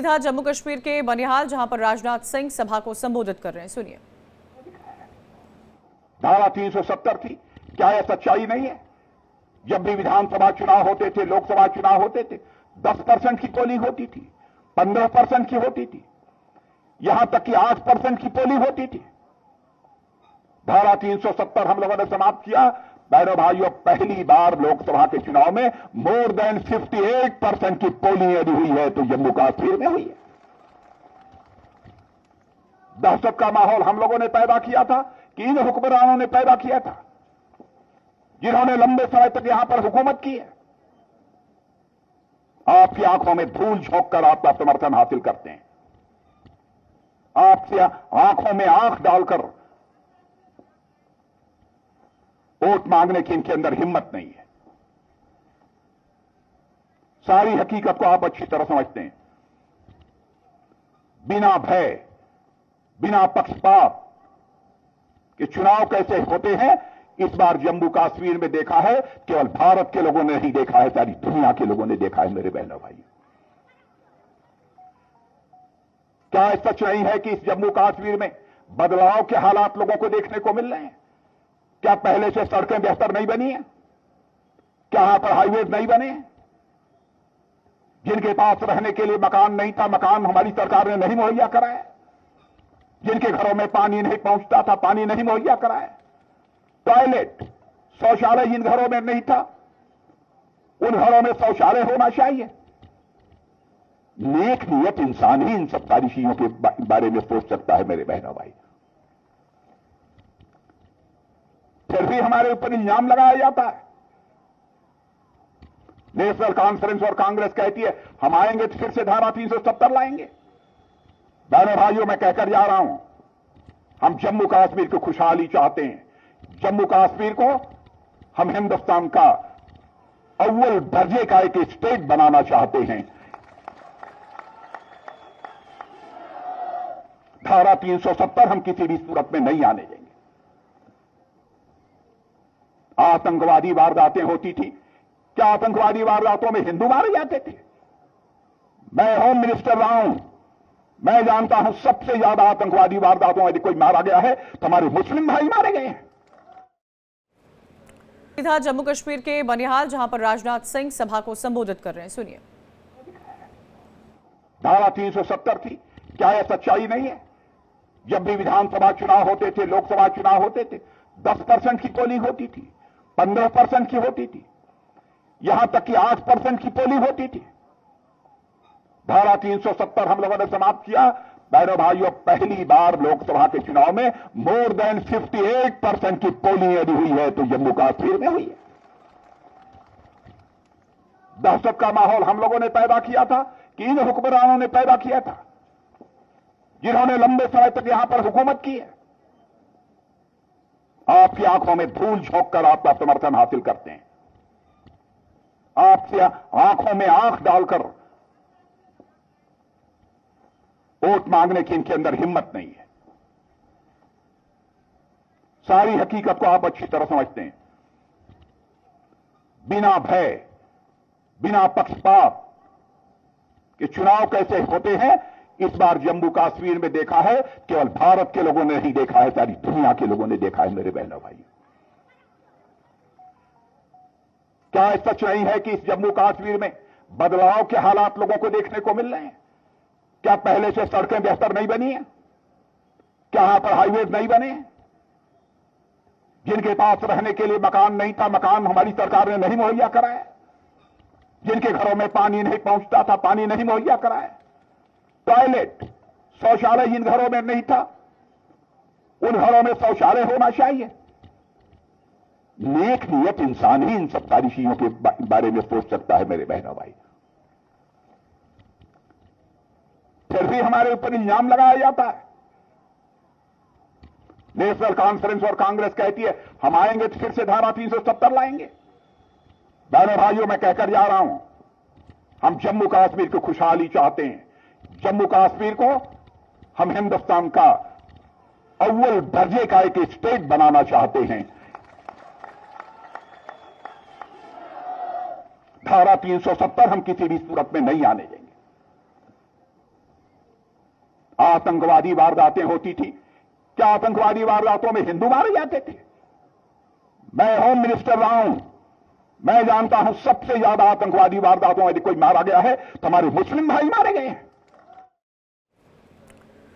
था जम्मू कश्मीर के बनिहाल, जहां पर राजनाथ सिंह सभा को संबोधित कर रहे हैं। सुनिए। धारा 370 थी, क्या यह सच्चाई नहीं है? जब भी विधानसभा चुनाव होते थे, लोकसभा चुनाव होते थे, 10% की पोलिंग होती थी, 15% की होती थी, यहां तक कि 8% की पोलिंग होती थी। धारा 370 हम लोगों ने समाप्त किया। बहनों भाइयों, पहली बार लोकसभा के चुनाव में मोर देन 58% की पोलिंग यदि हुई है तो जम्मू कश्मीर में हुई है। दहशत का माहौल हम लोगों ने पैदा किया था कि इन हुक्मरानों ने पैदा किया था, जिन्होंने लंबे समय तक यहां पर हुकूमत की है। आपकी आंखों में धूल झोंक कर आपका समर्थन हासिल करते हैं, आपसे आंखों में आंख डालकर वोट मांगने की इनके अंदर हिम्मत नहीं है। सारी हकीकत को आप अच्छी तरह समझते हैं। बिना भय, बिना पक्षपात के चुनाव कैसे होते हैं, इस बार जम्मू कश्मीर में देखा है। केवल भारत के लोगों ने नहीं देखा है, सारी दुनिया के लोगों ने देखा है। मेरे बहनों भाइयों, क्या सच नहीं है कि इस जम्मू कश्मीर में बदलाव के हालात लोगों को देखने को मिल रहे हैं? क्या पहले से सड़कें बेहतर नहीं बनी है? क्या यहां पर हाईवे नहीं बने? जिनके पास रहने के लिए मकान नहीं था, मकान हमारी सरकार ने नहीं मुहैया कराया। जिनके घरों में पानी नहीं पहुंचता था, पानी नहीं मुहैया कराया। टॉयलेट, शौचालय जिन घरों में नहीं था, उन घरों में शौचालय होना चाहिए। नेक नियत इंसान ही इन सब सारी चीजों के बारे में सोच सकता है। मेरे बहनों भाई, फिर भी हमारे ऊपर इल्जाम लगाया जाता है। नेशनल कॉन्फ्रेंस और कांग्रेस कहती है हम आएंगे तो फिर से धारा 370 लाएंगे। बहनों भाइयों, मैं कहकर जा रहा हूं, हम जम्मू कश्मीर को खुशहाली चाहते हैं। जम्मू कश्मीर को हम हिंदुस्तान का अव्वल दर्जे का एक स्टेट बनाना चाहते हैं। धारा 370 हम किसी भी सूरत में नहीं आने देंगे। आतंकवादी वारदातें होती थी, क्या आतंकवादी वारदातों में हिंदू मारे जाते थे? मैं होम मिनिस्टर रहा हूं, मैं जानता हूं सबसे ज्यादा आतंकवादी वारदातों में यदि कोई मारा गया है तो हमारे मुस्लिम भाई मारे गए हैं। था जम्मू कश्मीर के बनिहाल, जहां पर राजनाथ सिंह सभा को संबोधित कर रहे हैं। सुनिए। धारा 370 थी, क्या यह सच्चाई नहीं है? जब भी विधानसभा चुनाव होते थे, लोकसभा चुनाव होते थे, 10% की पोलिंग होती थी, 15% की होती थी, यहां तक कि 8% की पोलिंग होती थी। धारा 370 हम लोगों ने समाप्त किया। बहनों भाइयों, पहली बार लोकसभा के चुनाव में मोर देन 58% की पोलिंग यदि हुई है तो जम्मू कश्मीर में हुई है। दहशत का माहौल हम लोगों ने पैदा किया था कि इन हुक्मरानों ने पैदा किया था, जिन्होंने लंबे समय तक यहां पर हुकूमत की है। आपकी आंखों में धूल झोंक कर आपका समर्थन हासिल करते हैं, आपसे आंखों में आंख डालकर वोट मांगने की इनके अंदर हिम्मत नहीं है। सारी हकीकत को आप अच्छी तरह समझते हैं। बिना भय, बिना पक्षपात के चुनाव कैसे होते हैं, इस बार जम्मू कश्मीर में देखा है। केवल भारत के लोगों ने नहीं देखा है, सारी दुनिया के लोगों ने देखा है। मेरे बहनों भाइयों, क्या सच नहीं है कि इस जम्मू कश्मीर में बदलाव के हालात लोगों को देखने को मिल रहे हैं? क्या पहले से सड़कें बेहतर नहीं बनी है? क्या यहां पर हाईवे नहीं बने? जिनके पास रहने के लिए मकान नहीं था, मकान हमारी सरकार ने नहीं मुहैया कराया। जिनके घरों में पानी नहीं पहुंचता था, पानी नहीं मुहैया कराया। टॉयलेट, शौचालय जिन घरों में नहीं था, उन घरों में शौचालय होना चाहिए। नेक नियत इंसान ही इन सब सारी चीजों के बारे में सोच सकता है। मेरे बहनों भाई, फिर भी हमारे ऊपर इल्जाम लगाया जाता है। नेशनल कॉन्फ्रेंस और कांग्रेस कहती है हम आएंगे तो फिर से धारा 370 लाएंगे। बहनों भाइयों, मैं कहकर जा रहा हूं, हम जम्मू कश्मीर को खुशहाली चाहते हैं। जम्मू कश्मीर को हम हिंदुस्तान का अव्वल दर्जे का एक स्टेट बनाना चाहते हैं। धारा 370 हम किसी भी सूरत में नहीं आने देंगे। आतंकवादी वारदातें होती थी? क्या आतंकवादी वारदातों में हिंदू मारे जाते थे? मैं होम मिनिस्टर रहा हूं, मैं जानता हूं सबसे ज्यादा आतंकवादी वारदातों में कोई मारा गया है तो हमारे मुस्लिम भाई मारे गए हैं।